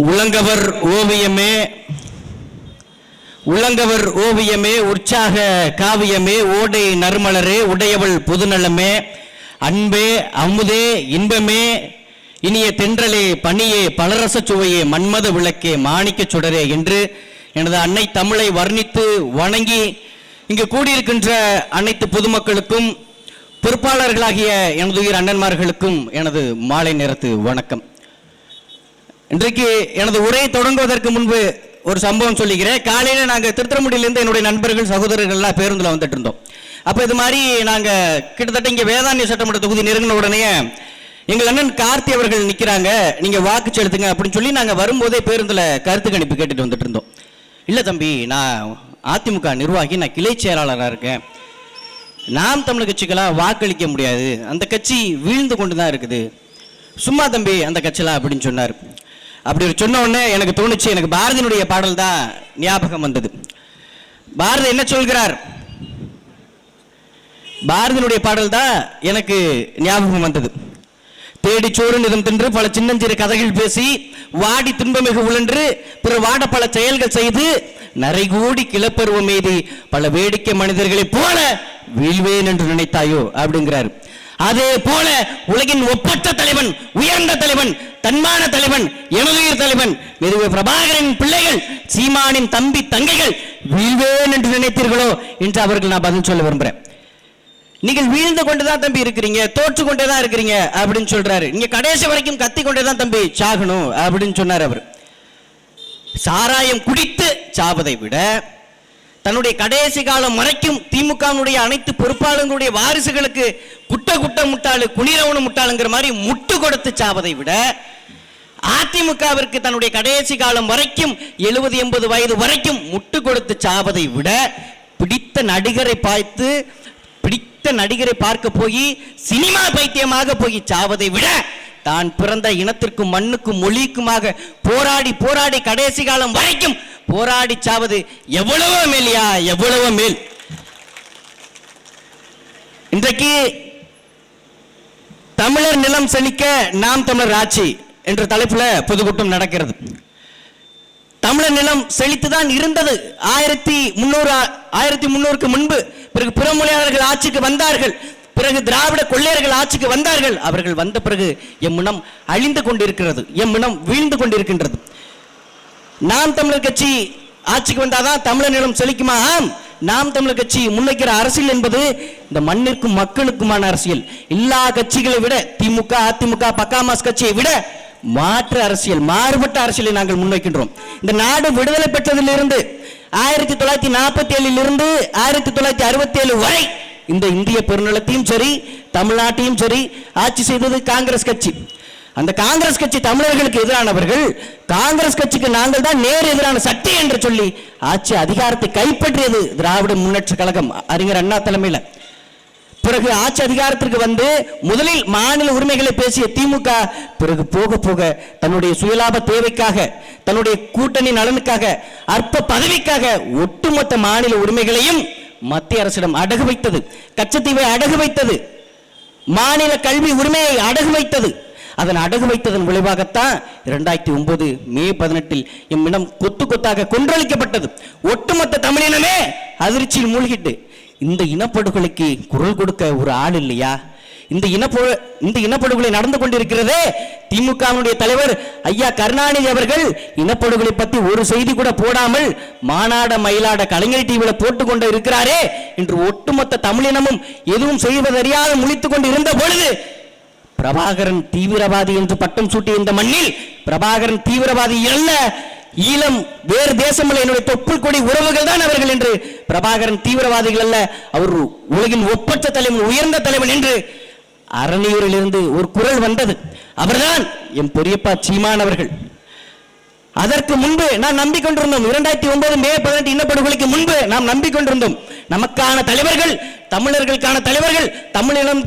உலங்கவர் ஓவியமே உலங்கவர் ஓவியமே உற்சாக காவியமே ஓடை நறுமலரே உடையவள் புதுநலமே அன்பே அமுதே இன்பமே இனிய தென்றலே பணியே பலரச சுவையே மன்மத விளக்கே மாணிக்க சுடரே என்று எனது அன்னை தமிழை வர்ணித்து வணங்கி இங்கு கூடியிருக்கின்ற அனைத்து பொதுமக்களுக்கும் பொறுப்பாளர்களாகிய எனது உயிர் அண்ணன்மார்களுக்கும் எனது மாலை நேரத்து வணக்கம். இன்றைக்கு எனது உரையை தொடங்குவதற்கு முன்பு ஒரு சம்பவம் சொல்லிக்கிறேன். காலையில் நாங்கள் திருத்திரமுடியிலிருந்து என்னுடைய நண்பர்கள் சகோதரர்கள்லாம் பேருந்தில் வந்துட்டு இருந்தோம். அப்போ இது மாதிரி நாங்கள் கிட்டத்தட்ட இங்கே வேதாந்திய சட்டமன்ற தொகுதி நெருங்கின உடனே எங்கள் அண்ணன் கார்த்தி அவர்கள் நிற்கிறாங்க, நீங்கள் வாக்கு செலுத்துங்க அப்படின்னு சொல்லி நாங்கள் வரும்போதே பேருந்தில் கருத்து கணிப்பு கேட்டுட்டு வந்துட்டு இருந்தோம். இல்லை தம்பி, நான் அதிமுக நிர்வாகி, நான் கிளை செயலாளராக இருக்கேன், நாம் தமிழ் கட்சிக்கெல்லாம் வாக்களிக்க முடியாது, அந்த கட்சி வீழ்ந்து கொண்டு தான் இருக்குது, சும்மா தம்பி அந்த கட்சியெல்லாம் அப்படின்னு சொன்னார். அப்படி சொன்ன உடனே எனக்கு தோணுச்சு, எனக்கு பாரதியினுடைய பாடல் தான் ஞாபகம் வந்தது. பாரதி என்ன சொல்கிறார்? பாரதியினுடைய பாடல் தான் எனக்கு ஞாபகம் வந்தது. தேடி சோறு நிதம் தின்று பல சின்னஞ்சிறு கதைகள் பேசி வாடி துன்பமிகு உழன்று பிற வாட பல செயல்கள் செய்து நரைகூடி கிளப்பருவம் மீது பல வேடிக்கை மனிதர்களை போல வீழ்வேன் என்று நினைத்தாயோ அப்படிங்கிறார். அதே போல உலகின் ஒப்பற்ற தலைவன், உயர்ந்த தலைவன், தன்மான தலைவன், எனதுயிர் தலைவன் மெதுவே பிரபாகரனின் பிள்ளைகள், சீமானின் தம்பி தங்கைகள் வீழ்வேன் என்று நினைத்தீர்களோ என்று அவர்கள் நான் பதில் சொல்ல விரும்புகிறேன். நீங்கள் வீழ்ந்து கொண்டுதான் தம்பி இருக்கிறீங்க, தோற்று கொண்டேதான் இருக்கிறீங்க அப்படின்னு சொல்றாரு. நீங்க கடைசி வரைக்கும் கத்தி கொண்டேதான் தம்பி சாகணும் அப்படின்னு சொன்னார் அவர். சாராயம் குடித்து சாவதை விட தன்னுடைய கடைசி காலம் வரைக்கும் திமுகவுடைய அனைத்து பொறுப்பாளர்களுடைய வாரிசுகளுக்கு குட்ட முட்டாளு குனிரவனு முட்டாளுங்கிற மாதிரி முட்டு கொடுத்து சாவதை விட அதிமுகவிற்கு தன்னுடைய கடைசி காலம் வரைக்கும் 70-80 வயது வரைக்கும் முட்டு கொடுத்து சாவதை விட பிடித்த நடிகரை பார்க்க போய் சினிமா பைத்தியமாக போய் சாவதை விட தான் பிறந்த இனத்திற்கும் மண்ணுக்கும் மொழிக்குமாக போராடி கடைசி காலம் வரைக்கும் போராடி சாவது எவ்வளவோ மேலியா, எவ்வளவோ மேல். இன்றைக்கு தமிழர் நிலம் செழிக்க நாம் தமிழர் ஆட்சி என்ற தலைப்புல பொதுக்கூட்டம் நடக்கிறது. தமிழர் நிலம் செழித்துதான் இருந்தது 1300க்கு முன்பு. பிறகு பிறமொழியாளர்கள் ஆட்சிக்கு வந்தார்கள், பிறகு திராவிட கொள்ளையர்கள் ஆட்சிக்கு வந்தார்கள். அவர்கள் வந்த பிறகு எம் இனம் அழிந்து கொண்டிருக்கிறது, எம் இனம் வீழ்ந்து கொண்டிருக்கின்றது. நாம் தமிழர் கட்சி ஆட்சிக்கு வந்தாதான் தமிழர் நிலம் செழிக்குமா? நாம் தமிழர் கட்சி முன்வைக்கிற அரசியல் என்பது இந்த மண்ணிற்கும் மக்களுக்குமான அரசியல். எல்லா கட்சிகளை விட திமுக, அதிமுக, பக்காமாஸ் கட்சியை விட மாற்று அரசியல், மாறுபட்ட அரசியலை நாங்கள் முன்வைக்கின்றோம். இந்த நாடு விடுதலை பெற்றதிலிருந்து 1947 1967 வரை இந்த இந்திய பெருநிலத்தையும் சரி தமிழ்நாட்டையும் சரி ஆட்சி செய்தது காங்கிரஸ் கட்சி. அந்த காங்கிரஸ் கட்சி தமிழர்களுக்கு எதிரானவர்கள், காங்கிரஸ் கட்சிக்கு நாங்கள் தான் நேர் எதிரான சக்தி என்று சொல்லி ஆட்சி அதிகாரத்தை கைப்பற்றியது திராவிட முன்னேற்ற கழகம் அறிஞர் அண்ணா தலைமையில். பிறகு ஆட்சி அதிகாரத்திற்கு வந்து முதலில் மாநில உரிமைகளை பேசிய திமுக பிறகு போக போக தன்னுடைய சுயலாப தேவைக்காக, தன்னுடைய கூட்டணி நலனுக்காக, அற்ப பதவிக்காக ஒட்டுமொத்த மாநில உரிமைகளையும் மத்திய அரசிடம் அடகு வைத்தது. கச்சத்தீவை அடகு வைத்தது, மாநில கல்வி உரிமையை அடகு வைத்தது. அதன் அடகு வைத்ததன் விளைவாகத்தான் 2009 மே 18 எம்மிடம் கொத்து கொத்தாக கொன்றளிக்கப்பட்டது. ஒட்டுமொத்த தமிழினமே அதிர்ச்சியில் மூழ்கிட்டு இந்த இனப்படுகொலைக்கு குரல் கொடுக்க ஒரு ஆள் இல்லையா? இந்த இனப்படுகொலை நடந்து கொண்டிருக்கிறதே. திமுகவினுடைய தலைவர் ஐயா கருணாநிதி அவர்கள் இனப்படுகொலை பத்தி ஒரு செய்தி கூட போடாமல் மாநாட மயிலாட கலைஞர் டிவியில போட்டுக் கொண்டு இருக்கிறாரே என்று ஒட்டுமொத்த தமிழினமும் எதுவும் செய்வதறியாது முழித்துக் கொண்டு இருந்த பொழுது பிரபாகரன் தீவிரவாதி என்று பட்டம் சூட்டிய இந்த மண்ணில் பிரபாகரன் தீவிரவாதி அல்ல, ஈழம் வேறு தேசமல்ல, என்னுடைய தொப்புள் கொடி உறவுகள் தான் அவர்கள் என்று, பிரபாகரன் தீவிரவாதிகள் அல்ல, அவர் உலகின் ஒப்பற்ற தலைவன், உயர்ந்த தலைவன் என்று அரணியூரில் இருந்து ஒரு குரல் வந்தது. அவர்தான் எம் பெரியப்பா சீமான் அவர்கள். அதற்கு முன்பு நாம் நம்பிக்கொண்டிருந்தோம். 2009 மே 18 இனப்படுகொலைக்கு முன்பு நாம் நம்பிக்கொண்டிருந்தோம் நமக்கான தலைவர்கள், தமிழர்களுக்கான தலைவர்கள், தமிழினம்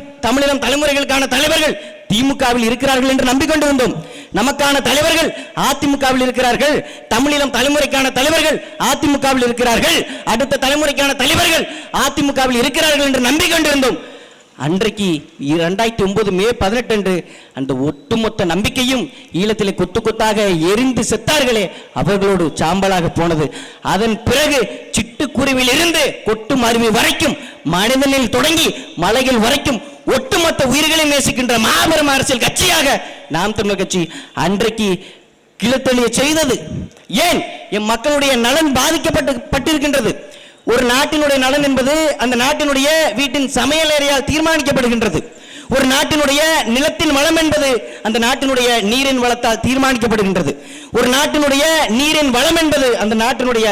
தலைமுறைகளுக்கான தலைவர்கள் திமுகவில் இருக்கிறார்கள் என்று நம்பிக்கொண்டிருந்தோம். நமக்கான தலைவர்கள் அதிமுகவில் இருக்கிறார்கள், தமிழினம் தலைமுறைக்கான தலைவர்கள் அதிமுகவில் இருக்கிறார்கள், அடுத்த தலைமுறைக்கான தலைவர்கள் அதிமுகவில் இருக்கிறார்கள் என்று நம்பிக்கொண்டிருந்தோம். அன்றைக்கு 2009 மே 18 அன்று அந்த ஒட்டுமொத்த நம்பிக்கையும் ஈழத்திலே கொத்து கொத்தாக எரிந்து செத்தார்களே அவர்களோடு சாம்பலாக போனது. அதன் பிறகு சிட்டுக்குருவில் இருந்து கொட்டு மருவி வரைக்கும், மனிதனில் தொடங்கி மலைகள் வரைக்கும் ஒட்டுமொத்த உயிர்களை நேசிக்கின்ற மாபெரும் அரசியல் கட்சியாக நாம் தமிழர் கட்சி அன்றைக்கு கிளத்தெளிய செய்தது. ஏன்? என் மக்களுடைய நலன் பாதிக்கப்பட்டிருக்கின்றது. ஒரு நாட்டினுடைய நலன் என்பது அந்த நாட்டினுடைய வீட்டின் சமையல் அறையால் தீர்மானிக்கப்படுகின்றது. ஒரு நாட்டினுடைய நிலத்தின் வளம் என்பது அந்த நாட்டினுடைய நீரின் வளத்தால் தீர்மானிக்கப்படுகின்றது. ஒரு நாட்டினுடைய நீரின் வளம் என்பது அந்த நாட்டினுடைய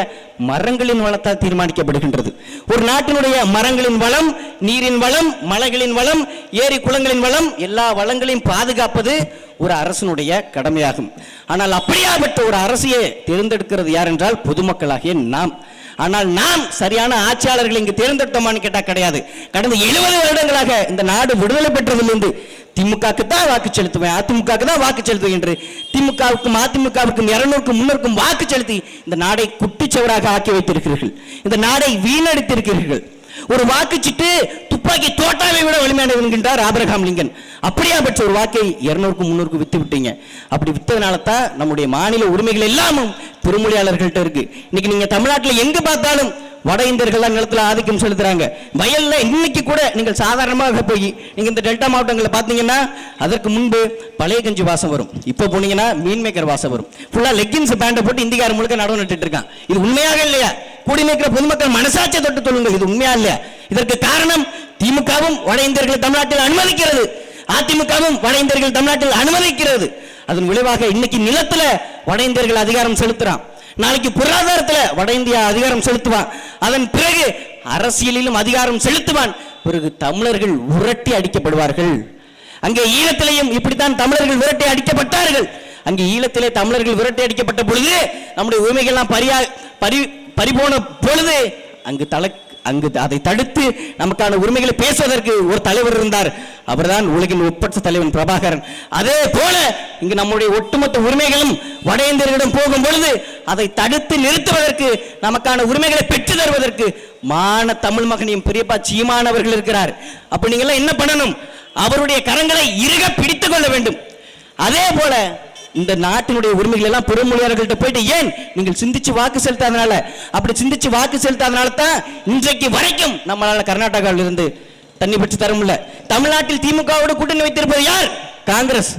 மரங்களின் வளத்தால் தீர்மானிக்கப்படுகின்றது. ஒரு நாட்டினுடைய மரங்களின் வளம், நீரின் வளம், மலைகளின் வளம், ஏரி குளங்களின் வளம், எல்லா வளங்களையும் பாதுகாப்பது ஒரு அரசனுடைய கடமையாகும். ஆனால் அப்படியாப்பட்ட ஒரு அரசியை தேர்ந்தெடுக்கிறது யார் என்றால் பொதுமக்களாகிய நாம். ஆனால் நாம் சரியான ஆட்சியாளர்கள் இங்கு தேர்ந்தெடுத்தோமான்னு கேட்டா கிடையாது. கடந்த 70 வருடங்களாக இந்த நாடு விடுதலை பெற்றதிலிருந்து திமுகவுக்கு தான் வாக்கு செலுத்துவேன், அதிமுகவுக்கு தான் வாக்கு செலுத்துவேன் என்று திமுகவுக்கும் அதிமுகவுக்கும் 200க்கும் 300க்கும் வாக்கு செலுத்தி இந்த நாடை குட்டிச்சவராக ஆக்கி வைத்திருக்கிறீர்கள். இந்த நாடை வீணடித்திருக்கிறீர்கள். ஒரு வாக்குச்சீட்டு துப்பாக்கி தோட்டாவை விட வலிமையானது என்கின்றார் ஆபிரகாம் லிங்கன். அப்படியாப்பட்ட ஒரு வாக்கை 200க்கும் 300க்கும் வித்து விட்டீங்க. அப்படி வித்ததுனால தான் நம்முடைய மாநில உரிமைகள் எல்லாமும் பெருமொழியாளர்கள்ட்ட இருக்கு. இன்னைக்கு நீங்க தமிழ்நாட்டில் எங்க பார்த்தாலும் வட இந்தியர்கள் தான் நிலத்தில் ஆதிக்கம் செலுத்துறாங்க. வயல்ல இன்னைக்கு கூட நீங்கள் சாதாரணமாக போய் நீங்க இந்த டெல்டா மாவட்டங்களில் பார்த்தீங்கன்னா அதற்கு முன்பு பழைய கஞ்சி வாசம் வரும். இப்போ போனீங்கன்னா மீன் மேக்கர் வாசம் வரும். ஃபுல்லா லெக்கின்ஸ் பேண்டை போட்டு இந்திக்கார முழுக்க நடவு நட்டுட்டு இருக்கான். இது உண்மையாக இல்லையா? குடிநீக்கிற பொதுமக்கள் மனசாட்சியை தொட்டு சொல்லுங்கள், இது உண்மையா இல்லையா? இதற்கு காரணம் திமுகவும் வட இந்தியர்களை தமிழ்நாட்டில் அனுமதிக்கிறது, அதிமுகவும் வட இந்தியர்கள் தமிழ்நாட்டில் அனுமதிக்கிறது. அதன் விளைவாக இன்னைக்கு நிலத்துல வட இந்தியர்கள் அதிகாரம் செலுத்துறான், நாளைக்கு பொருளாதாரத்தில் வட இந்தியா அதிகாரம் செலுத்துவான், அதன் பிறகு அரசியலிலும் அதிகாரம் செலுத்துவான். பிறகு தமிழர்கள் விரட்டி அடிக்கப்படுவார்கள். அங்கே ஈழத்திலேயும் இப்படித்தான் தமிழர்கள் விரட்டி அடிக்கப்பட்டார்கள். அங்கே ஈழத்திலே தமிழர்கள் விரட்டி அடிக்கப்பட்ட பொழுது நம்முடைய உரிமைகள்லாம் பறிபோன பொழுது அங்கு அதை தடுத்து நமக்கான உரிமைகளை பேசுவதற்கு ஒரு தலைவர் இருந்தார். அவர்தான் உலகின் ஒப்பற்ற தலைவன் பிரபாகரன். அதே போல இங்கு நம்முடைய ஒட்டுமொத்த உரிமைகளும் வட இந்தியர்களிடம் போகும் பொழுது அதை தடுத்து நிறுத்துவதற்கு, நமக்கான உரிமைகளை பெற்று தருவதற்கு மான தமிழ் மகனையும் பெரியப்பா சீமானவர்கள் இருக்கிறார். அப்ப நீங்க எல்லாம் என்ன பண்ணணும்? அவருடைய கரங்களை இறுக பிடித்துக் கொள்ள வேண்டும். அதே போல இந்த நாட்டினுடைய உரிமைகள் எல்லாம் பெருமொழியாளர்கள்ட்ட போயிட்டு ஏன் நீங்கள் சிந்திச்சு வாக்கு செலுத்தாதனால, அப்படி சிந்திச்சு வாக்கு செலுத்தாதனால தான் இன்றைக்கு வரைக்கும் நம்மளால கர்நாடகாவில் இருந்து தண்ணி பெற்று தர முடியல. தமிழ்நாட்டில் திமுகவோடு கூட்டணி வைத்திருப்பது யார்? காங்கிரஸ்.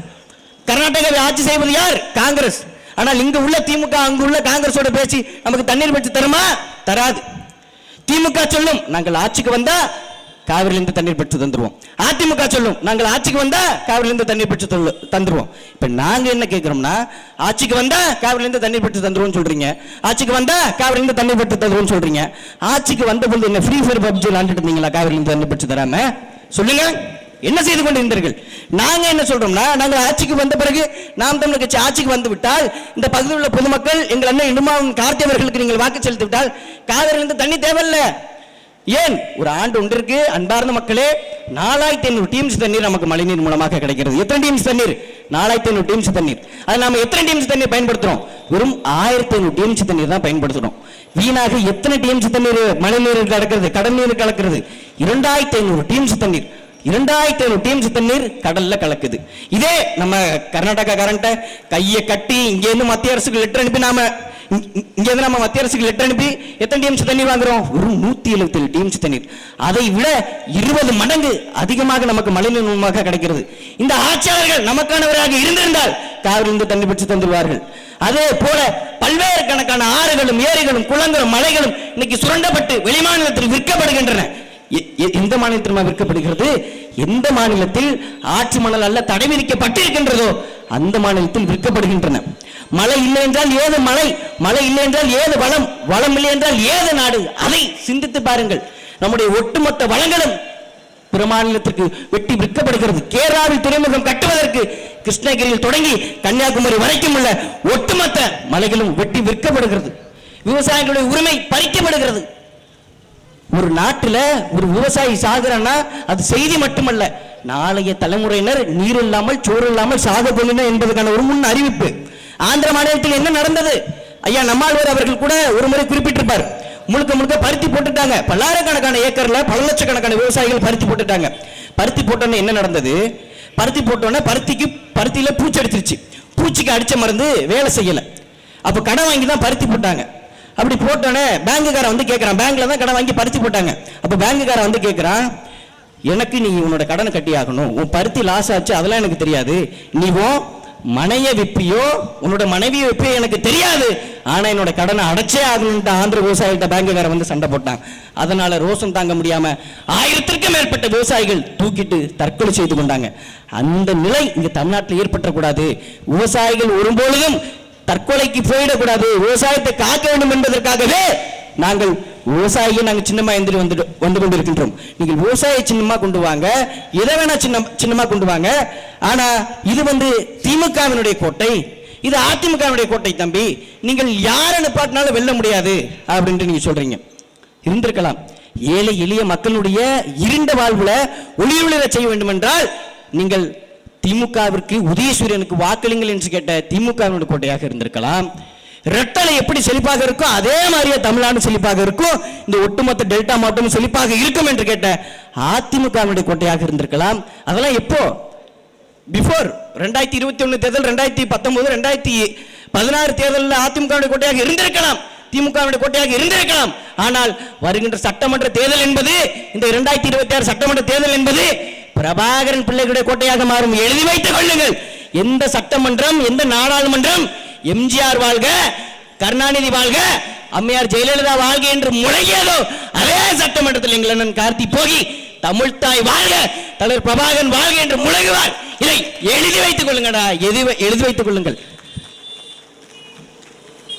கர்நாடகாவை ஆட்சி செய்வது யார்? காங்கிரஸ். ஆனால் இங்கு உள்ள திமுக அங்கு உள்ள காங்கிரஸோட பேசி நமக்கு தண்ணீர் பெற்று தருமா? தராது. திமுக சொல்லும் நாங்கள் ஆட்சிக்கு வந்தா காவிரியிலிருந்து தண்ணீர் பெற்று தந்துருவோம். அதிமுக சொல்லும் நாங்கள் ஆட்சிக்கு வந்தா காவிரியிலிருந்து தண்ணீர் பெற்று தந்துருவோம். இப்ப நாங்க என்ன கேட்கிறோம்னா, ஆட்சிக்கு வந்தா காவிரியிலிருந்து தண்ணீர் பெற்று தந்துருவோம் சொல்றீங்க, ஆட்சிக்கு வந்தா காவிரியிலிருந்து தண்ணீர் பெற்று தந்துருவோம் சொல்றீங்க. ஆட்சிக்கு வந்த பொழுது என்ன ஃப்ரீ ஃபயர் பப்ஜி விளையாண்டுட்டு இருந்தீங்களா? காவிரியிலிருந்து தண்ணீர் பெற்று தராம சொல்லுங்க, என்ன செய்து கொண்டு இருந்தீர்கள்? நாங்க என்ன சொல்றோம்னா, நாங்கள் ஆட்சிக்கு வந்த பிறகு நாம் தமிழர் கட்சி ஆட்சிக்கு வந்து விட்டால் இந்த பகுதியில் உள்ள பொதுமக்கள் எங்கள் அண்ணன் இடுமாவும் கார்த்தியவர்களுக்கு நீங்கள் வாக்கு செலுத்தி விட்டால் காவிரியிலிருந்து தண்ணி தேவையில்லை. ஏன்? ஒரு ஆண்டு ஒன்றிற்கு அன்பார்ந்த மக்களே 4500 டிஎம்சி தண்ணீர் நமக்கு மழைநீர் மூலமாக கிடைக்கிறது. எத்தனை டிஎம்சி தண்ணீர்? 4500 டிஎம்சி தண்ணீர். அது நாம எத்தனை டிஎம்சி தண்ணீர் பயன்படுத்துறோம்? வெறும் 1500 டிஎம்சி தண்ணீர் தான் பயன்படுத்துறோம். வீணாக எத்தனை டிஎம்சி தண்ணீர் மழை நீர் கலக்கிறது, கடல் நீர் கலக்கிறது? 2500 டிஎம்சி தண்ணீர். 2500 டிஎம்சி தண்ணீர் கடல்ல கலக்குது. இதே நம்ம கர்நாடகா கரண்ட கையை கட்டி இங்க இருந்து மத்திய அரசுக்கு லெட்டர் அனுப்பி நம்ம மத்திய அரசுக்கு லெட்டர் அனுப்பி எத்தனை டிஎம்சி தண்ணீர் வாங்குறோம்? ஒரு 177 டிஎம்சி தண்ணீர். அதை விட 20 மடங்கு அதிகமாக நமக்கு மழைநீர் மூலமாக கிடைக்கிறது. இந்த ஆட்சியாளர்கள் நமக்கானவராக இருந்திருந்தால் காவிரியிலிருந்து தண்ணீர் பெற்று தந்துள்ளார்கள். அதே போல பல்வேறு கணக்கான ஆறுகளும் ஏரிகளும் குளங்களும் மலைகளும் இன்னைக்கு சுரண்டப்பட்டு வெளிமாநிலத்தில் விற்கப்படுகின்றன. எந்த மாநிலத்தில் விற்கப்படுகிறது? எந்த மாநிலத்தில் ஆட்சி மணல் அல்ல தடை விதிக்கப்பட்டிருக்கின்றதோ அந்த மாநிலத்தில் விற்கப்படுகின்றன. மழை இல்லை என்றால் ஏது மழை, மழை இல்லை என்றால் ஏது வளம், வளம் இல்லை என்றால் ஏது நாடு? அதை சிந்தித்து பாருங்கள். நம்முடைய ஒட்டுமொத்த வளங்களும் பிற மாநிலத்திற்கு வெட்டி விற்கப்படுகிறது. கேரளாவில் துறைமுகம் கட்டுவதற்கு கிருஷ்ணகிரியில் தொடங்கி கன்னியாகுமரி வரைக்கும் உள்ள ஒட்டுமொத்த மலைகளும் வெட்டி விற்கப்படுகிறது. விவசாயிகளுடைய உரிமை பறிக்கப்படுகிறது. ஒரு நாட்டில் ஒரு விவசாயி சாகுறான்னா அது செய்தி மட்டுமல்ல, நாளைய தலைமுறையினர் நீர் இல்லாமல் சோறு இல்லாமல் சாக போகின்றனர் என்பதற்கான ஒரு முன் அறிவிப்பு. ஆந்திர மாநிலத்தில் என்ன நடந்தது? ஐயா நம்மாழ்வார் அவர்கள் கூட ஒரு முறை குறிப்பிட்டிருப்பார். முழுக்க முழுக்க பருத்தி போட்டுட்டாங்க. பல்லாயிரக்கணக்கான ஏக்கர்ல பல லட்சக்கணக்கான விவசாயிகள் பருத்தி போட்டுட்டாங்க. பருத்தி போட்டோன்னே என்ன நடந்தது? பருத்தி போட்டோன்னே பருத்தியில பூச்சி அடிச்சிருச்சு. பூச்சிக்கு அடிச்ச மருந்து வேலை செய்யல. அப்ப கடன் வாங்கி தான் பருத்தி போட்டாங்க. அப்படி போட்டோன்னே பேங்குக்காரன் வந்து கேட்கறான். பேங்க்ல தான் கடன் வாங்கி பருத்தி போட்டாங்க. அப்ப பேங்குக்காரன் வந்து கேட்கறான், எனக்கு நீ உன்னோட கடனை கட்டி ஆகணும், உன் பருத்தி லாஸ் ஆச்சு அதெல்லாம் எனக்கு தெரியாது, நீ மனைய விப்பியோ உன்னோட மனைவியை விப்பியோ எனக்கு தெரியாது, ஆனா என்னோட கடனை அடைச்சே ஆகணும்ட்டு ஆந்திர விவசாயிகிட்ட பேங்குக்காரன் வந்து சண்டை போட்டான். அதனால ரோஷம் தாங்க முடியாம 1000க்கும் மேற்பட்ட விவசாயிகள் தூக்கிட்டு தற்கொலை செய்து கொண்டாங்க. அந்த நிலை இங்க தமிழ்நாட்டில் ஏற்பட்டக்கூடாது. விவசாயிகள் ஒருபொழுதும் தற்கொலைக்கு போயிடக்கூடாது. விவசாயத்தை காக்க வேண்டும் என்பதற்காகவே நாங்கள் விவசாயியை நாங்கள் சின்னமா எந்திரி வந்து கொண்டிருக்கின்றோம். நீங்கள் விவசாய சின்னமா கொண்டு வாங்க, எதை வேணா சின்னமா கொண்டு வாங்க. ஆனா இது திமுகவினுடைய கோட்டை, இது அதிமுகவினுடைய கோட்டை தம்பி, நீங்கள் யாரை நிப்பாட்டினாலும் வெல்ல முடியாது அப்படின்ட்டு நீங்க சொல்றீங்க. இருந்திருக்கலாம். ஏழை எளிய மக்களுடைய இருண்ட வாழ்வுல ஒளியுளிர செய்ய வேண்டும் என்றால் நீங்கள் திமுகவிற்கு உதயசூரியனுக்கு வாக்களிங்கள் என்று கேட்ட திமுகவினுடைய கோட்டையாக இருந்திருக்கலாம். ரெட்டலை எப்படி செழிப்பாக இருக்கும் அதே மாதிரியே தமிழ்நாடு செழிப்பாக இருக்கும், இந்த ஒட்டுமொத்த டெல்டா மாவட்டம் செழிப்பாக இருக்கும் என்று கேட்ட அதிமுகவினுடைய கோட்டையாக இருந்திருக்கலாம். அதெல்லாம் எப்போ? பிஃபோர் 2021 தேர்தல், 2019, 2016 தேர்தலில் அதிமுகவினுடைய கோட்டையாக இருந்திருக்கலாம், திமுகவினுடைய கோட்டையாக இருந்திருக்கலாம். ஆனால் வருகின்ற சட்டமன்ற தேர்தல் என்பது, இந்த 2026 சட்டமன்ற தேர்தல் என்பது பிரபாகரன் பிள்ளைகளுடைய கோட்டையாக மாறும். எழுதி வைத்துக் கொள்ளுங்கள். எந்த சட்டமன்றம், எந்த நாடாளுமன்றம் எம்ஜிஆர் வாழ்க, கருணாநிதி வாழ்க, அம்மையார் ஜெயலலிதா வாழ்க என்று முழங்கியதோ அதே சட்டமன்றத்தில் எங்கள் அண்ணன் கார்த்தி போகி தமிழ்தாய் வாழ்க, தலைவர் பிரபாகரன் வாழ்க என்று முழங்குவார். இதை எழுதி வைத்துக் கொள்ளுங்கடா, எழுதி வைத்துக் கொள்ளுங்கள்.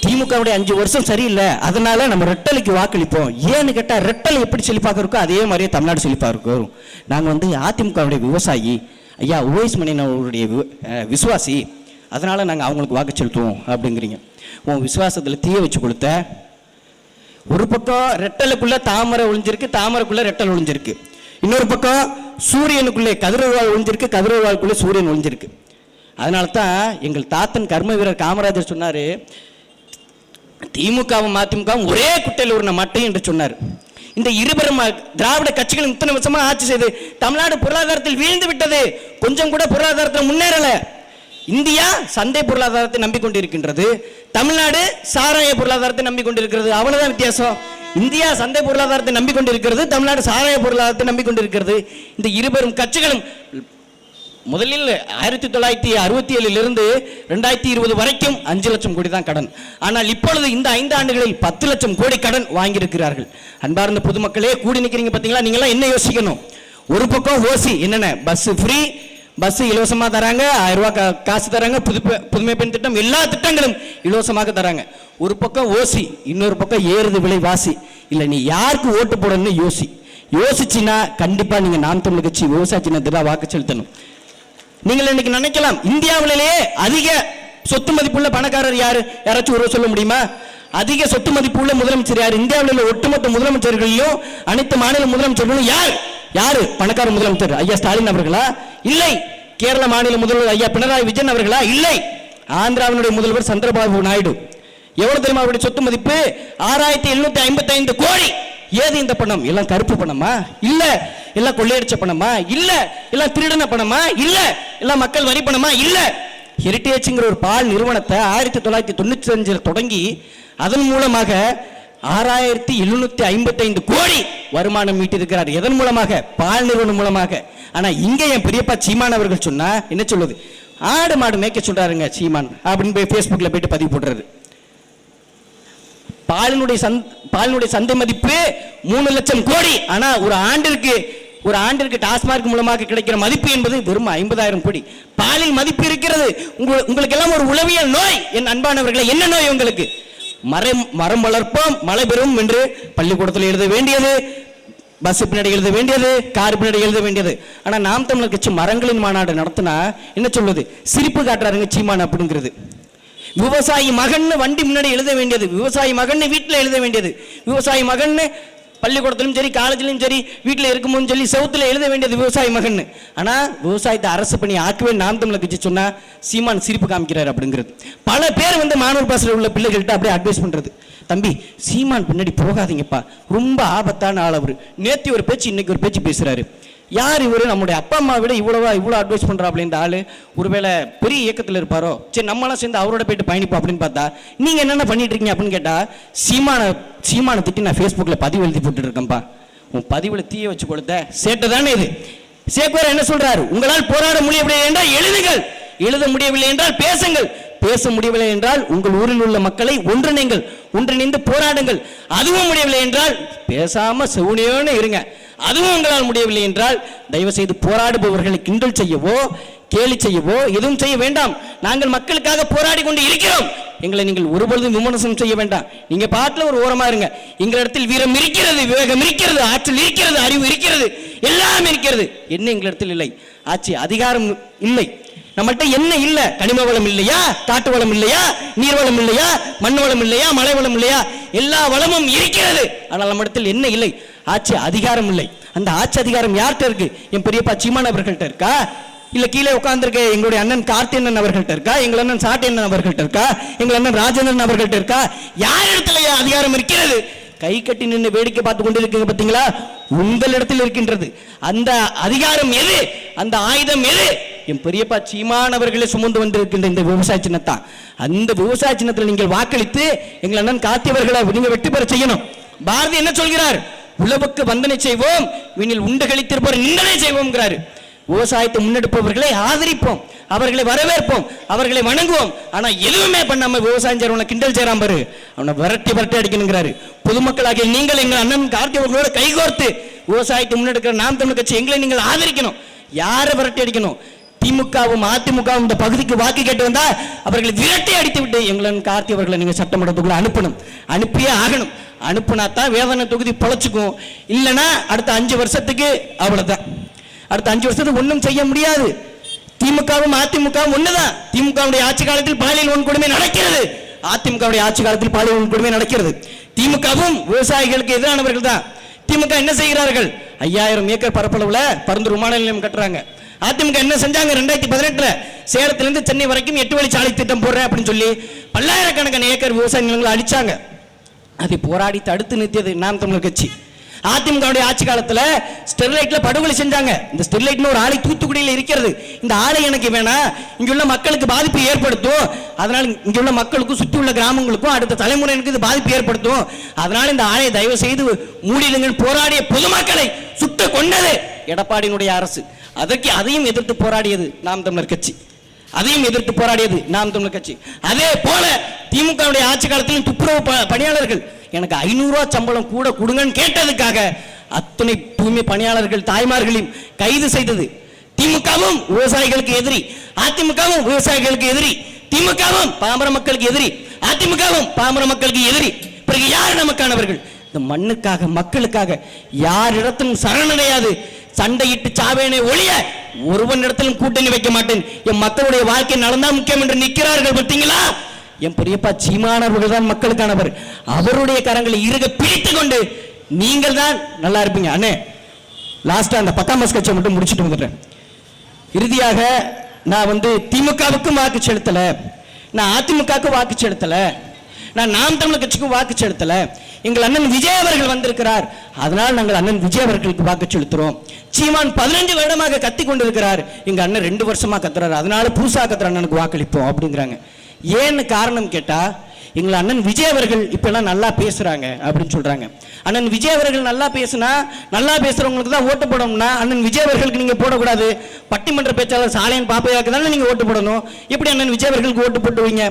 திமுகவுடைய 5 வருஷம் சரியில்லை, அதனால நம்ம ரெட்டலைக்கு வாக்களிப்போம். ஏன்னு கேட்டா ரெட்டலை எப்படி செழிப்பாக இருக்கோ அதே மாதிரியே தமிழ்நாடு செழிப்பாக இருக்கும். நாங்கள் அதிமுகவுடைய விவசாயி ஐயா ஓஎஸ் மணியன் அவருடைய விசுவாசி, அதனால நாங்கள் அவங்களுக்கு வாக்கு செலுத்துவோம் அப்படிங்கிறீங்க. உன் விசுவாசத்தில் தீய வச்சு கொடுத்த. ஒரு பக்கம் ரெட்டலுக்குள்ள தாமரை ஒளிஞ்சிருக்கு, தாமரைக்குள்ள ரெட்டல் ஒளிஞ்சிருக்கு. இன்னொரு பக்கம் சூரியனுக்குள்ளே கதிரவாள் ஒளிஞ்சிருக்கு, கதிரவாளுக்குள்ளே சூரியன் ஒளிஞ்சிருக்கு. அதனால தான் எங்கள் தாத்தன் கர்ம வீரர் காமராஜர் சொன்னாரு, திமுகவும் அதிமுகவும் ஒரே குட்டையில் ஒரு மட்டை என்று சொன்னார். இந்த இருபெரும் திராவிட கட்சிகள் இத்தனை வருஷமா ஆட்சி செய்து தமிழ்நாடு பொருளாதாரத்தில் வீழ்ந்து விட்டது, கொஞ்சம் கூட பொருளாதாரத்தில் முன்னேறல. இந்தியா சந்தை பொருளாதாரத்தை நம்பிக்கொண்டிருக்கின்றது, தமிழ்நாடு சாராய பொருளாதாரத்தை நம்பிக்கொண்டிருக்கிறது. அவ்வளவுதான் வித்தியாசம். இந்தியா சந்தை பொருளாதாரத்தை நம்பிக்கொண்டிருக்கிறது, தமிழ்நாடு சாராய பொருளாதாரத்தை நம்பிக்கொண்டிருக்கிறது. இந்த இருபெரும் கட்சிகளும் முதலில் 1967 2020 வரைக்கும் 5 லட்சம் கோடி தான் கடன். ஆனால் இப்பொழுது இந்த 5 ஆண்டுகளில் 10 லட்சம் கோடி கடன் வாங்கியிருக்கிறார்கள். அன்பார்ந்த பொதுமக்களே, கூடி நிற்கிறீங்க பார்த்தீங்களா? நீங்களாம் என்ன யோசிக்கணும்? ஒரு பக்கம் ஓசி என்னென்ன பஸ் ஃப்ரீ, பஸ் இலவசமாக தராங்க, 1000 ரூபாய் காசு தராங்க, புதுமை பெண் திட்டம், எல்லா திட்டங்களும் இலவசமாக தராங்க. ஒரு பக்கம் ஓசி, இன்னொரு பக்கம் ஏறுது விலை வாசி. இல்லை நீ யாருக்கு ஓட்டு போடணும்னு யோசிச்சின்னா கண்டிப்பா நீங்க நாம் தமிழர் கட்சி விவசாய சின்னத்தில் வாக்கு செலுத்தணும். நீங்கள் இன்னைக்கு நினைக்கலாம் இந்தியாவிலேயே அதிக சொத்து மதிப்புள்ள பணக்காரர் யாரு? யாராச்சும் ஒரு சொல்ல முடியுமா? அதிக சொத்து மதிப்புள்ள முதலமைச்சர் யார்? இந்தியாவில் ஒட்டுமொத்த முதலமைச்சர்களையும் அனைத்து மாநில முதலமைச்சர்களும் யாரு பணக்கார முதலமைச்சர்? ஐயா ஸ்டாலின் அவர்களா? இல்லை. கேரள மாநில முதல்வர் ஐயா பினராயி விஜயன் அவர்களா? இல்லை. ஆந்திராவினுடைய முதல்வர் சந்திரபாபு நாயுடு. எவ்வளவு தெரியுமா அவருடைய சொத்து மதிப்பு? 6755 கோடி. ஏது இந்த பணம்? எல்லாம் கருப்பு பணமா? இல்ல. எல்லாம் கொள்ளையடிச்ச பணமா? இல்ல. எல்லாம் திருடன பணமா? இல்ல. எல்லாம் மக்கள் வரி பணமா? இல்ல. ஹெரிட்டேஜ்ங்கிற ஒரு பால் நிறுவனத்தை 1995 தொடங்கி அதன் மூலமாக 6755 கோடி வருமானம் ஈட்டியிருக்கிறார். எதன் மூலமாக? பால் நிறுவனம் மூலமாக. ஆனா இங்க என் பெரியப்பா சீமான் அவர்கள் சொன்னா என்ன சொல்லுது? ஆடு மாடு மேய்க்க சொல்றாருங்க சீமான் அப்படின்னு போய் Facebookல போயிட்டு பதிவு போடுறாரு. பாலினுடைய சந்தை மதிப்பு 3 லட்சம் கோடி. ஆனா ஒரு ஆண்டிற்கு டாஸ்மார்க் மூலமாக கிடைக்கிற மதிப்பு என்பது வெறும் 50,000 கோடி. பாலில் மதிப்பு இருக்கிறது. உங்களுக்கு எல்லாம் ஒரு உளவியல் நோய். என் அன்பானவர்களே, என்ன நோய் உங்களுக்கு? மரம் வளர்ப்போம் மழை பெறும் என்று பள்ளிக்கூடத்தில் எழுத வேண்டியது, பஸ் பின்னாடி எழுத வேண்டியது, கார் பின்னாடி எழுத வேண்டியது. ஆனா நாம் தமிழர் கட்சி மரங்களின் மாநாடு நடத்தினா என்ன சொல்லுது? சிரிப்பு காட்டுறாருங்க சீமான் அப்படிங்கிறது. விவசாயி மகன் வண்டி முன்னாடி எழுத வேண்டியது, விவசாயி மகன் வீட்டில் எழுத வேண்டியது, விவசாயி மகன் பள்ளிக்கூடத்திலும் சரி, காலேஜிலும் சரி, வீட்டில் இருக்கும்போது சொல்லி செவுத்துல எழுத வேண்டியது விவசாய மகன். ஆனா விவசாயத்தை அரசு பண்ணி ஆக்கவே நாம் தமிழர் கட்சி சொன்னா சீமான் சிரிப்பு காமிக்கிறார் அப்படிங்கிறது. பல பேர் வந்து மாணவர் பாசத்தில் உள்ள பிள்ளைகள்கிட்ட அப்படியே அட்வைஸ் பண்றது, தம்பி சீமான் பின்னாடி போகாதீங்கப்பா, ரொம்ப ஆபத்தான ஆள் அவர். நேற்று ஒரு பேச்சு, இன்னைக்கு ஒரு பேச்சு பேசுறாரு. யார் இவர்? நம்முடைய அப்பா அம்மா விட இவ்வளோ அட்வைஸ் பண்றா அப்படின்ற ஆளு. ஒருவேளை பெரிய இயக்கத்தில் இருப்பாரோ, சரி நம்மளாம் சேர்ந்து அவரோட போயிட்டு பயணிப்போம் அப்படின்னு பார்த்தா, நீங்க என்னென்ன பண்ணிட்டு இருக்கீங்க அப்படின்னு கேட்டா, சீமான திட்டி நான் ஃபேஸ்புக்கில் பதிவு எழுதி போட்டு இருக்கேன்ப்பா. உன் பதிவில் தீய வச்சு கொடுத்த சேட்டை தானே இது. சேக்குவார் என்ன சொல்றாரு? உங்களால் போராட முடியவில்லை என்றால் எழுதுங்கள், எழுத முடியவில்லை என்றால் பேசுங்கள், பேச முடியவில்லை என்றால் உங்கள் ஊரில் உள்ள மக்களை ஒன்றிணைந்து போராடுங்கள், அதுவும் முடியவில்லை என்றால் பேசாம செவுனியோன்னு இருங்க, அதுவும் உங்களால் முடியவில்லை என்றால் தயவு செய்து போராடுபவர்களை கிண்டல் செய்யவோ கேலி செய்யவோ எதுவும் செய்ய வேண்டாம். நாங்கள் மக்களுக்காக போராடி கொண்டு இருக்கிறோம், எங்களை நீங்கள் ஒருபொழுதும் விமர்சனம் செய்ய வேண்டாம். நீங்க பாட்டில் ஒரு ஓரமா இருங்க. எங்களிடத்தில் வீரம் இருக்கிறது, விவேகம் இருக்கிறது, ஆற்றல் இருக்கிறது, அறிவு இருக்கிறது, எல்லாம் இருக்கிறது. என்ன எங்களிடத்தில் இல்லை? ஆட்சி அதிகாரம் இல்லை. நம்மகிட்ட என்ன இல்ல? கனிம வளம் இல்லையா? காட்டு வளம் இல்லையா? நீர் வளம் இல்லையா? மண் வளம் இல்லையா? மலை வளம் இல்லையா? எல்லா வளமும் இருக்கிறது. ஆனால் நம்மிடத்தில் என்ன இல்லை? ஆட்சி அதிகாரம் இல்லை. அந்த ஆட்சி அதிகாரம் யார்கிட்ட இருக்கு? என் பெரியப்பா சீமான் அவர்கள்ட்ட இருக்கா? இல்ல கீழே உட்கார்ந்துருக்க எங்களுடைய அண்ணன் கார்த்தியண்ணன் அவர்கள்ட்ட இருக்கா? எங்கள் அண்ணன் சாட்டியண்ணன் அவர்கள்ட்ட இருக்கா? எங்கள் அண்ணன் ராஜேந்திரன் அவர்கள்ட்ட இருக்கா? யார் இடத்துல அதிகாரம் இருக்கிறது? கை கட்டி நின்று வேடிக்கை பார்த்து கொண்டு இருக்கீங்க பார்த்தீங்களா? உங்களிடத்தில் இருக்கின்றது. அந்த அதிகாரம் எது? அந்த ஆயுதம் எது? என் பெரியப்பா சீமான் அவர்களே சுமந்து வந்திருக்கின்ற இந்த விவசாய சின்னத்தான். அந்த விவசாய சின்னத்தில் நீங்கள் வாக்களித்து எங்கள் அண்ணன் காத்தியவர்களை நீங்க வெற்றி பெற செய்யணும். பாரதி என்ன சொல்கிறார்? உழவுக்கு வந்தனை செய்வோம், வீணில் உண்டு கழித்திருப்போர் நிந்தனை செய்வோம்ங்கிறாரு. விவசாயத்தை முன்னெடுப்பவர்களை ஆதரிப்போம், அவர்களை வரவேற்போம், அவர்களை வணங்குவோம். ஆனா எதுவுமே பண்ணாம விவசாயம் செய்யறவனை கிண்டல் செய்யறான் பாரு, அவனை விரட்டி அடிக்கணுங்கிறாரு. பொதுமக்களாகிய நீங்கள் எங்கள் அண்ணன் கார்த்தியவர்களோட கைகோர்த்து விவசாயத்தை முன்னெடுக்கிற நாம் தமிழர் கட்சி எங்களை நீங்கள் ஆதரிக்கணும். யாரை விரட்டி அடிக்கணும்? திமுகவும் அதிமுகவும் இந்த பகுதிக்கு வாக்கு கேட்டு வந்தா அவர்களை விரட்டி அடித்து விட்டு எங்களன் கார்த்தியவர்களை நீங்க சட்டமன்றத்துக்குள்ள அனுப்பணும், அனுப்பியே ஆகணும். அனுப்புனா தான் வேதனை தொகுதி பொழைச்சுக்கும். இல்லைன்னா அடுத்த 5 வருஷத்துக்கு அவ்வளவுதான். அடுத்த 5 வருஷத்துக்கு ஒன்றும் செய்ய முடியாது. திமுகவும் அதிமுகவும் ஒண்ணுதான். திமுகவுடைய ஆட்சி காலத்தில் பாலியல் வன்கொடுமை நடக்கிறது, அதிமுகவுடைய ஆட்சி காலத்தில் பாலியல் வன்கொடுமை நடக்கிறது. திமுகவும் விவசாயிகளுக்கு எதிரானவர்கள் தான். திமுக என்ன செய்கிறார்கள்? 5000 ஏக்கர் பரப்பளவுல பரந்தூர் விமான நிலையம் கட்டுறாங்க. அதிமுக என்ன செஞ்சாங்க? 2018 சேலத்திலிருந்து சென்னை வரைக்கும் 8 வழி சாலை திட்டம் போடுறேன் அப்படின்னு சொல்லி பல்லாயிரக்கணக்கான ஏக்கர் விவசாய நிலங்களை அடிச்சாங்க. அதை போராடி தடுத்து நிறுத்தியது நாம் தமிழர் கட்சி. அதிமுக ஆட்சி காலத்துல ஸ்டெர்லைட்ல படுகொலை செஞ்சாங்க. இந்த ஸ்டெர்லைட்ல ஒரு ஆலை தூத்துக்குடியில் இருக்கிறது. இந்த ஆலை எனக்கு வேணாம், இங்குள்ள மக்களுக்கு பாதிப்பு ஏற்படுத்தும், அதனால இங்குள்ள மக்களுக்கும் சுற்றி உள்ள கிராமங்களுக்கும் அடுத்த தலைமுறைக்கு இது பாதிப்பு ஏற்படுத்தும், அதனால இந்த ஆலையை தயவு செய்து மூடிடுங்கள் போராடிய பொதுமக்களை சுட்டு கொண்டது எடப்பாடியினுடைய அரசு. அதையும் எதிர்த்து போராடியது நாம் தமிழர் கட்சி. அதே போல திமுக ஆட்சி காலத்திலும் துப்புரவு பணியாளர்கள் எனக்கு 500 ரூபாய் சம்பளம் கூட கொடுங்கன்னு கேட்டதுக்காக அத்தனை தூய்மை பணியாளர்கள் தாய்மார்களையும் கைது செய்தது. திமுகவும் விவசாயிகளுக்கு எதிரி, அதிமுகவும் விவசாயிகளுக்கு எதிரி, திமுகவும் பாமர மக்களுக்கு எதிரி, அதிமுகவும் பாமர மக்களுக்கு எதிரி. பிறகு யார் நமக்கானவர்கள்? இந்த மண்ணுக்காக மக்களுக்காக யாரிடத்திலும் சரணடையாது, சண்டையிட்டு சாவேனே ஒழிய ஒருவன் இடத்திலும் கூட்டணி வைக்க மாட்டேன், என் மக்களுடைய வாழ்க்கை நலந்தா முக்கியம் என்று நிற்கிறார்கள். பார்த்தீங்களா? என் பெரியப்பா சீமானவர்கள் தான் மக்களுக்கானவர். அவருடைய கரங்களை இறுக பிடித்துக் கொண்டு நீங்கள் தான் நல்லா இருப்பீங்க. அண்ணே லாஸ்டா அந்த 10ஆம் மாச கட்சியை மட்டும் முடிச்சுட்டு வந்துடுறேன். இறுதியாக நான் திமுகவுக்கும் வாக்கு செலுத்தல, நான் அதிமுகவுக்கும் வாக்கு செலுத்தல, நான் நாம் தமிழர் கட்சிக்கும் வாக்கு செலுத்தல. எங்கள் அண்ணன் விஜய் அவர்கள் வந்திருக்கிறார், அதனால் நாங்கள் அண்ணன் விஜய் அவர்களுக்கு வாக்கு செலுத்துறோம். சீமான் 15 வருடமாக கத்தி கொண்டிருக்கிறார், எங்க அண்ணன் 2 வருஷமா கத்துறாரு, அதனால புதுசா கத்துற அண்ணனுக்கு வாக்களிப்போம் அப்படிங்கிறாங்க. ஏன்னு காரணம் கேட்டா, எங்கள் அண்ணன் விஜய் அவர்கள் இப்ப எல்லாம் நல்லா பேசுறாங்க அப்படின்னு சொல்றாங்க. அண்ணன் விஜய் அவர்கள் நல்லா பேசுனா, நல்லா பேசுறவங்களுக்கு தான் ஓட்டு போடணும்னா அண்ணன் விஜய் அவர்களுக்கு நீங்க போடக்கூடாது. பட்டிமன்ற பேச்சாளர் சாலையன் பாப்பையாக்கு தானே நீங்க ஓட்டு போடணும். எப்படி அண்ணன் விஜய் அவர்களுக்கு ஓட்டு போட்டுவீங்க?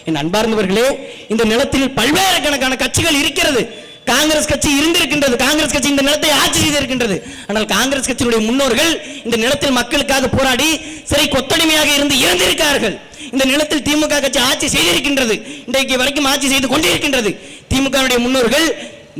என் அன்பார்ந்தவர்களே, இந்த நிலத்தில் பல்வேறுகணக்கான கட்சிகள் இருக்கிறது. காங்கிரஸ் கட்சி இருந்திருக்கின்றது, காங்கிரஸ் கட்சி இந்த நிலத்தை ஆட்சி செய்திருக்கின்றது. ஆனால் காங்கிரஸ் கட்சியினுடைய முன்னோர்கள் இந்த நிலத்தில் மக்களுக்காக போராடி சிறை கொத்தடிமையாக இருந்து இறந்திருக்கிறார்கள். இந்த நிலத்தில் திமுக கட்சி ஆட்சி செய்திருக்கின்றது, இன்றைக்கு வரைக்கும் ஆட்சி செய்து கொண்டிருக்கின்றது. திமுக முன்னோர்கள்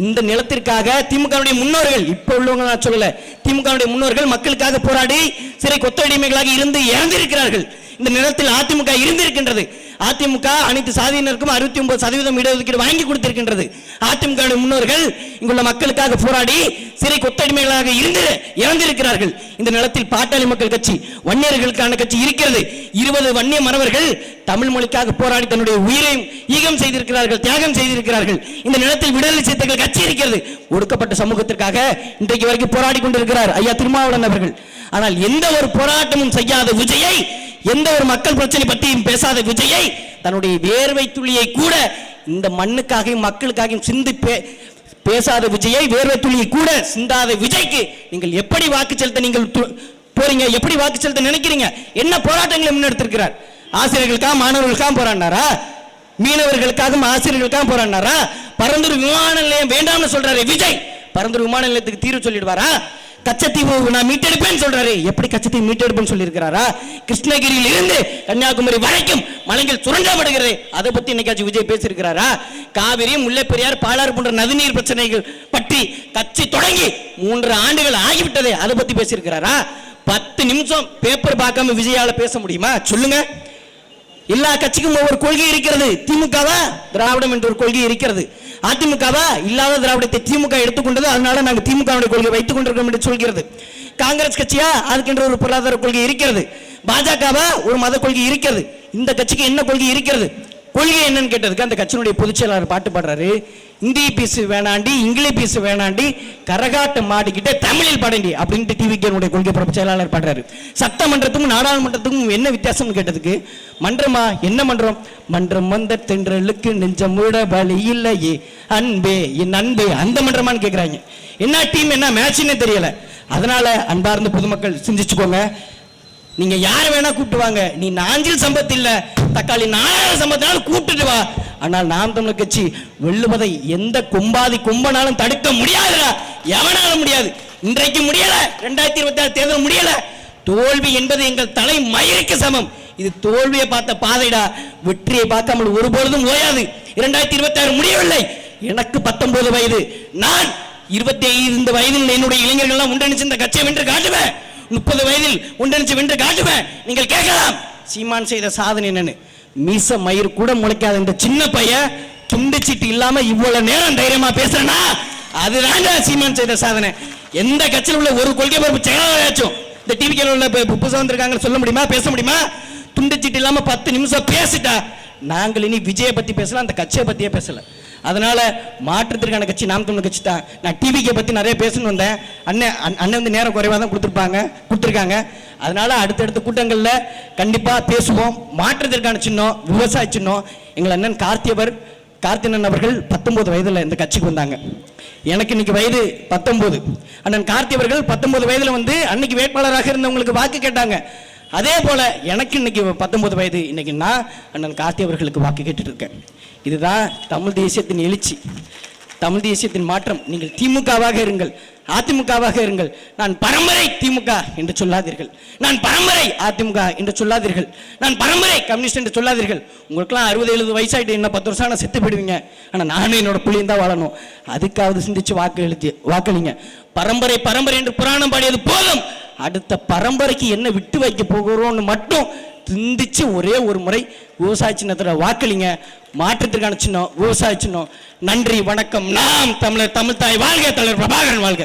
இந்த நிலத்திற்காக, திமுக முன்னோர்கள் இப்ப உள்ளவங்க நான் சொல்லல, திமுக முன்னோர்கள் மக்களுக்காக போராடி சிறை கொத்தடிமைகளாக இருந்து இறந்திருக்கிறார்கள். இந்த நிலத்தில் அதிமுக இருந்திருக்கின்றது. அதிமுக அனைத்து சாதியினருக்கும் 69% இடஒதுக்கீடு வாங்கி கொடுத்திருக்கின்றது. அதிமுக முன்னோர்கள் இங்குள்ள மக்களுக்காக போராடி சிறை கொத்தடிமைகளாக இருந்து இறந்திருக்கிறார்கள். இந்த நிலத்தில் பாட்டாளி மக்கள் கட்சி வன்னியர்களுக்கான கட்சி இருக்கிறது. 20 வன்னிய மறவர்கள் தமிழ் மொழிக்காக போராடி தன்னுடைய உயிரையும் ஈகம் செய்திருக்கிறார்கள், தியாகம் செய்திருக்கிறார்கள். இந்த நிலத்தில் விடுதலை சிறுத்தைகள் கட்சி இருக்கிறது. ஒடுக்கப்பட்ட சமூகத்திற்காக இன்றைக்கு வரைக்கும் போராடி கொண்டிருக்கிறார் ஐயா திருமாவளவன் அவர்கள். ஆனால் எந்த ஒரு போராட்டமும் செய்யாத விஜயை, எந்த ஒரு மக்கள் பிரச்சனை பற்றியும் பேசாத விஜயை, தன்னுடைய வேர்வை துளியை கூட இந்த மண்ணுக்காகவும் மக்களுக்காகவும் சிந்தி பேசாத விஜயை, வேர்வை துளியை கூட சிந்தாத விஜய்க்கு நீங்கள் எப்படி வாக்கு செலுத்த நீங்கள் போறீங்க? எப்படி வாக்கு செலுத்த நினைக்கிறீங்க? என்ன போராட்டங்களை முன்னெடுத்திருக்கிறார்? ஆசிரியர்களுக்காக மாணவர்களுக்காக போராடினாரா? மீனவர்களுக்காக ஆசிரியர்களுக்காக போராடினாரா? பரந்தூர் விமான நிலையம் வேண்டாம்னு சொல்றாரு விஜய். பரந்தூர் விமான நிலையத்துக்கு தீர்வு சொல்லிடுவாரா? கச்சத்தீவு நான் மீட்டெடுப்பேன் சொல்றாரு. எப்படி கச்சத்தீவு மீட்டெடுப்பேன்னு சொல்லி இருக்கிறாரா? கிருஷ்ணகிரியில் இருந்து கன்னியாகுமரி வரைக்கும் மலைகள் சுரண்டப்படுகிறது. அதை பத்தி இன்னைக்கு விஜய் பேசியிருக்கிறாரா? காவிரி, முல்லை பெரியார், பாலாறு போன்ற நதிநீர் பிரச்சனைகள் பற்றி கட்சி தொடங்கி 3 ஆண்டுகள் ஆகிவிட்டதே, அதை பத்தி பேசியிருக்கிறாரா? 10 நிமிஷம் பேப்பர் பார்க்காம விஜயால பேச முடியுமா? சொல்லுங்க. எல்லா கட்சிக்கும் ஒவ்வொரு கொள்கை இருக்கிறது. திமுகவா திராவிடம் என்ற ஒரு கொள்கை இருக்கிறது. அதிமுகவா இல்லாத திராவிடத்தை திமுக எடுத்துக்கொண்டது, அதனால நாங்கள் திமுக கொள்கை வைத்துக் கொண்டிருக்கோம் என்று சொல்கிறது. காங்கிரஸ் கட்சியா அதுக்கென்ற ஒரு பொருளாதார கொள்கை இருக்கிறது. பாஜகவா ஒரு மத கொள்கை இருக்கிறது. இந்த கட்சிக்கு என்ன கொள்கை இருக்கிறது? கொள்கை என்னன்னு கேட்டதுக்கு அந்த கட்சியினுடைய பொதுச் செயலாளர் பாட்டு பாடுறாரு. இந்தி பீஸ் வேணாண்டி, இங்கிலீஷ் பீஸ் வேணாண்டி, கரகாட்ட மாடிக்கிட்ட தமிழில் பாடண்டி அப்படின்ட்டு டிவிகேனுடைய கொள்கை பரப்பு செயலாளர் பாடுறாரு. சட்டமன்றத்துக்கும் நாடாளுமன்றத்துக்கும் என்ன வித்தியாசம் கேட்டதுக்கு, மன்றமா என்ன மன்றம்? மன்றம் வந்த தென்றலுக்கு நெஞ்சம் விட வழி இல்லையே அன்பே என் அன்பே, அந்த மன்றமான்னு கேட்கிறாங்க. என்ன டீம் என்ன மேட்ச்னே தெரியல. அதனால அன்பார்ந்த பொதுமக்கள் சிந்திச்சுக்கோங்க. நீங்க யாரை வேணா கூப்பிட்டு வாங்க, நீ நாஞ்சில் சம்பத் இல்ல தக்காளி 4000 சம்பத்தினாலும் கூப்பிட்டு வா. ஆனால் நாம் தமிழர் கட்சி வெல்லுவதை எந்த கொம்பாதி கொம்பனாலும் தடுக்க முடியாதுடா, எவனாலும் முடியாது. இன்றைக்கு முடியல, 2026 தேர்தல் முடியல. தோல்வி என்பது எங்கள் தலை மயிருக்கு சமம். இது தோல்வியை பார்த்த பாதைடா, வெற்றியை பார்க்காமல் ஒருபொழுதும் ஓயாது. 2026 முடியவில்லை. எனக்கு 19 வயது. நான் 25 வயதில் என்னுடைய இளைஞர்கள் ஒன்றிணைச்சு இந்த கட்சியை வென்று காட்டுவேன். 30 வயதில் ஒன்றிணைச்சு வென்று காட்டுவேன். நீங்கள் கேட்கலாம் சீமான் செய்த சாதனை என்னன்னு. மீச மயிர் கூட முளைக்காத இந்த சின்ன பையன் துண்டு சீட்டு இல்லாம இவ்வளவு நேரம் தைரியமா பேசுறேன்னா அதுதான் சீமான் செய்த சாதனை. எந்த கட்சியில் உள்ள ஒரு கொள்கை பரப்பு செயலாளராச்சும் இந்த டிவிக்கு உள்ள புதுசாக வந்திருக்காங்க சொல்ல முடியுமா, பேச முடியுமா? துண்டு சீட்டு இல்லாம 10 நிமிஷம் பேசிட்டா நாங்கள் இனி விஜயை பத்தி பேசலாம், அந்த கட்சியை பத்தியே பேசல. அதனால மாற்றத்திற்கான கட்சி நாம் தமிழர் கட்சி தான். நான் டிவிக்கை பத்தி நிறைய பேசணும் வந்தேன். அண்ணன் வந்து நேரம் குறைவாக தான் கொடுத்துருக்காங்க. அதனால அடுத்தடுத்த கூட்டங்கள்ல கண்டிப்பா பேசுவோம். மாற்றத்திற்கான சின்னம் விவசாய சின்னம். எங்கள் அண்ணன் கார்த்தியன் அவர்கள் 19 வயதுல இந்த கட்சிக்கு வந்தாங்க. எனக்கு இன்னைக்கு வயது 19. அண்ணன் கார்த்தி அவர்கள் 19 வயதுல வந்து அன்னைக்கு வேட்பாளராக இருந்தவங்களுக்கு வாக்கு கேட்டாங்க. அதே போல எனக்கு இன்னைக்கு 19 வயது. இன்னைக்கு நான் அண்ணன் கார்த்தி அவர்களுக்கு வாக்கு கேட்டுட்டு இருக்கேன். இதுதான் தமிழ் தேசியத்தின் எழுச்சி, தமிழ் தேசியத்தின் மாற்றம். நீங்கள் திமுகவாக இருங்கள், அதிமுகவாக இருங்கள். நான் பரம்பரை திமுக என்று சொல்லாதீர்கள், நான் பரம்பரை அதிமுக என்று சொல்லாதீர்கள், நான் பரம்பரை கம்யூனிஸ்ட் என்று சொல்லாதீர்கள். உங்களுக்கெல்லாம் 60-70 வயசாயிட்டு இன்னும் 10 வருஷம் செத்து போயிடுவீங்க. ஆனால் நானும் என்னோட புள்ளியும் தான் வாழணும். அதுக்காவது சிந்திச்சு வாக்களிங்க. பரம்பரை பரம்பரை என்று புராணம் பாடியது போதும். அடுத்த பரம்பரைக்கு என்ன விட்டு வைக்க போகிறோம்னு மட்டும் சிந்திச்சு ஒரே ஒரு முறை விவசாய சின்னத்தில் வாக்களிங்க. மாற்றத்திற்கான சின்னம் விவசாய சின்னம். நன்றி, வணக்கம். நாம் தமிழர், தமிழ் தாய் வாழ்க, தலைவர் பிரபாகரன் வாழ்க.